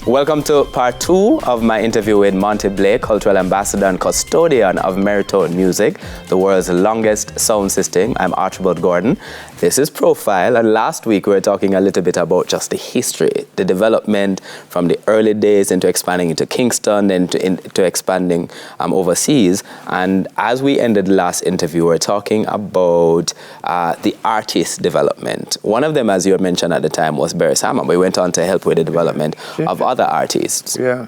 Welcome to part 2 of my interview with Monte Blake, cultural ambassador and custodian of Mento Music, the world's longest sound system. I'm Archibald Gordon. This is Profile, and last week we were talking a little bit about just the history, the development from the early days into expanding into Kingston, then into expanding overseas. And as we ended the last interview, we were talking about the artist development. One of them, as you had mentioned at the time, was Barry Salmon. We went on to help with the development of other artists. Yeah.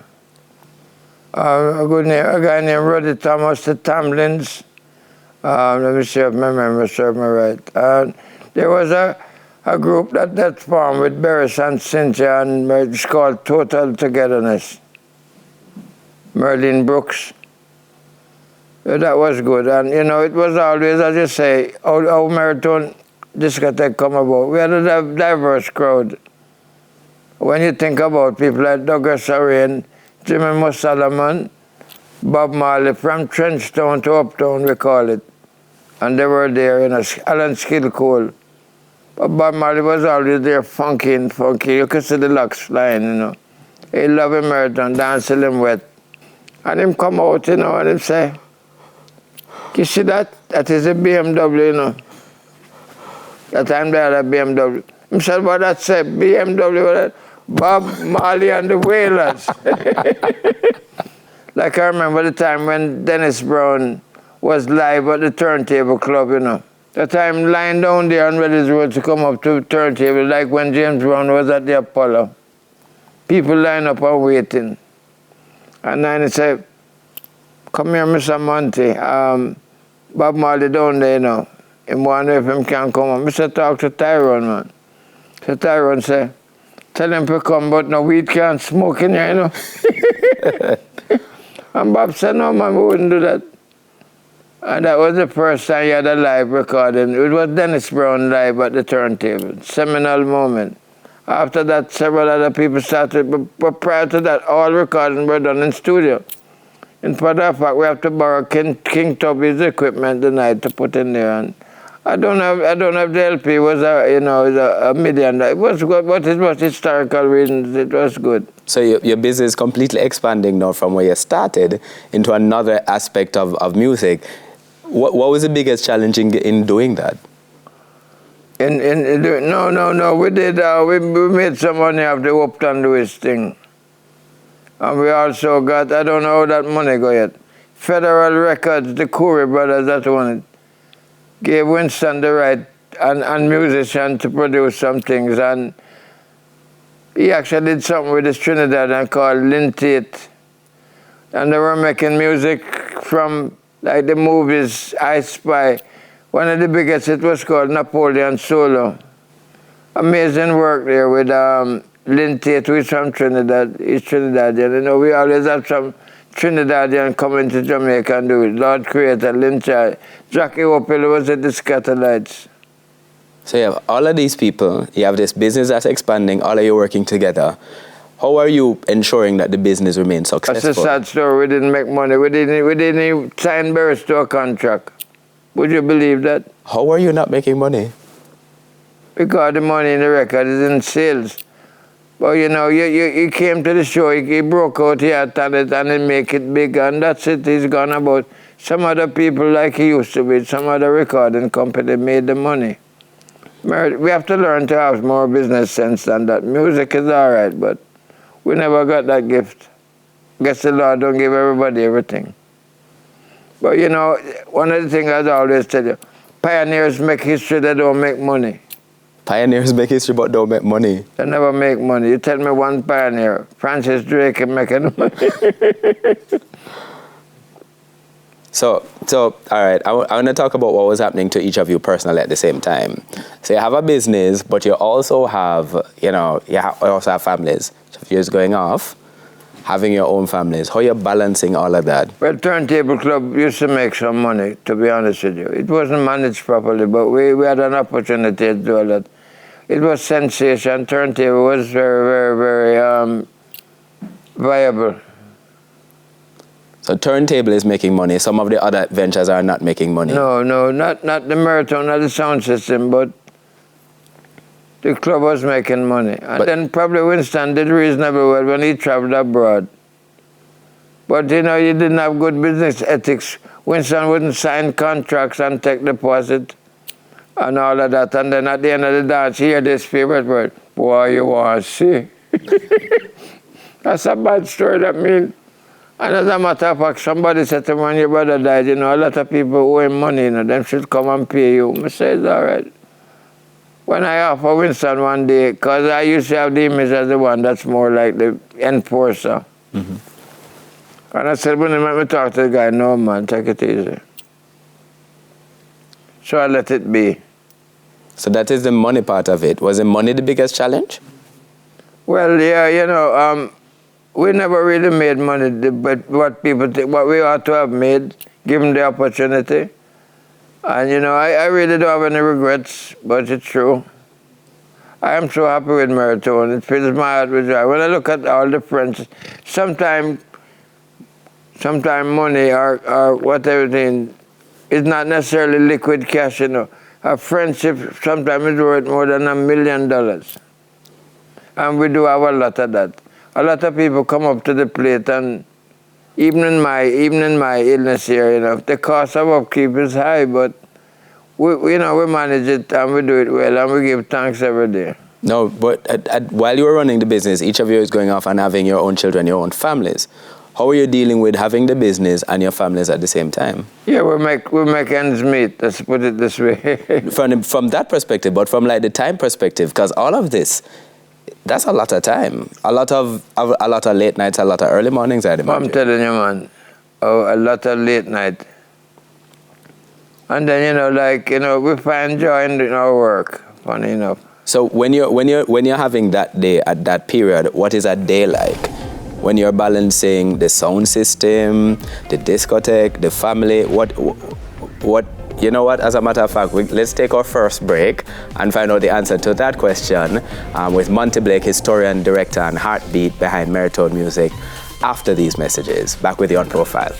A guy named Roddy Thomas, the Tamlins. Let me see if my memory serves me right. There was a group that formed with Barry and Cynthia, and it's called Total Togetherness. Merlin Brooks. That was good. And, you know, it was always, as you say, how Marathon discotheque come about. We had a diverse crowd. When you think about people like Douglas Arrain, Jimmy Solomon, Bob Marley, from Trenchtown to Uptown, we call it. And they were there, you know, Alan Skillcole. But Bob Marley was always there, funky. You could see the locks flying, you know. He loved him marathon, dancing him wet. And him come out, you know, and him say, you see that? That is a BMW, you know. That time they had a BMW. Him said, what that say? BMW, what that? Bob Marley and the Wailers. Like I remember the time when Dennis Brown was live at the Turntable Club, you know. The time lying down there on Reddy's Road to come up to the turntable, like when James Brown was at the Apollo. People line up and waiting. And then he said, come here, Mr. Monte. Bob Marley down there, you know. Him wonder if him can come up. Mr. Talk to Tyrone, man. So Tyrone said, tell him to come, but no weed can't smoke in here, you know. And Bob said, no, man, we wouldn't do that. And that was the first time he had a live recording. It was Dennis Brown live at the turntable. Seminal moment. After that, several other people started, but prior to that, all recordings were done in studio. In fact, we have to borrow King Tubby's equipment tonight to put in there. And I don't know if the LP was a million. It was good, but it was historical reasons. It was good. So your business is completely expanding now from where you started into another aspect of music. What was the biggest challenge in doing that? No. We did. We made some money off the Upton Lewis thing, and we also got. I don't know how that money go yet. Federal Records, the Corey brothers that won it, gave Winston the right and musician to produce some things, and he actually did something with this Trinidadian called Lynn Tate, and they were making music from like the movies I Spy. One of the biggest, it was called Napoleon Solo. Amazing work there with Lynn Tate, who is from Trinidad. He's Trinidadian. You know, we always have some Trinidadian coming to Jamaica and do it. Lord Creator, Lynn Tate. Jackie Opel was at the Scatterlights. So you have all of these people, you have this business that's expanding, all of you working together. How are you ensuring that the business remains successful? That's a sad story. We didn't make money. We didn't even sign Barris to a contract. Would you believe that? How are you not making money? Because the money in the record is in sales. But you know, he came to the show, he broke out, he had talent, and he make it big, and that's it. He's gone about. Some other people, like he used to be, some other recording company made the money. We have to learn to have more business sense than that. Music is all right, but we never got that gift. Guess the Lord don't give everybody everything. But you know, one of the things I always tell you, pioneers make history, they don't make money. Pioneers make history but don't make money. They never make money. You tell me one pioneer, Francis Drake, is making money. So all right, I want to talk about what was happening to each of you personally at the same time. So you have a business, but you also have, also have families. So if you're going off, having your own families, how you're balancing all of that? Well, Turntable Club used to make some money, to be honest with you. It wasn't managed properly, but we had an opportunity to do all that. It was sensation. Turntable was very, very, very viable. So Turntable is making money. Some of the other ventures are not making money. No, not the Marathon, not the sound system, but the club was making money. And then probably Winston did reasonably well when he traveled abroad. But you know, you didn't have good business ethics. Winston wouldn't sign contracts and take deposit and all of that. And then at the end of the dance, he heard this favorite word, boy, you want to see. That's a bad story, that means. And as a matter of fact, somebody said to me, when your brother died, you know, a lot of people owe him money, you know, them should come and pay you. I said, it's all right. When I offer Winston one day, because I used to have the image as the one that's more like the enforcer. And I said, when you let me talk to the guy, no man, take it easy. So I let it be. So that is the money part of it. Was the money the biggest challenge? Well, yeah, you know, we never really made money, but what people think, what we ought to have made, given the opportunity. And, you know, I really don't have any regrets, but it's true. I am so happy with Maritone. It fills my heart with joy. When I look at all the friends, sometimes money or whatever thing is not necessarily liquid cash, you know. A friendship sometimes is worth more than $1 million. And we do have a lot of that. A lot of people come up to the plate, and even in my illness here, you know, the cost of upkeep is high, but we manage it and we do it well, and we give thanks every day. No, but while you were running the business, each of you is going off and having your own children, your own families. How are you dealing with having the business and your families at the same time? Yeah, we make ends meet. Let's put it this way. From that perspective, but from like the time perspective, because all of this, that's a lot of time. A lot of late nights, a lot of early mornings, I'd imagine. I'm telling you, man. Oh, a lot of late night. And then, you know, like, you know, we find joy in our work, funny enough. So when you're having that day at that period, what is a day like? When you're balancing the sound system, the discotheque, the family, what you know what, as a matter of fact, let's take our first break and find out the answer to that question with Monte Blake, historian, director, and heartbeat behind Maritone Music after these messages. Back with you on Profile.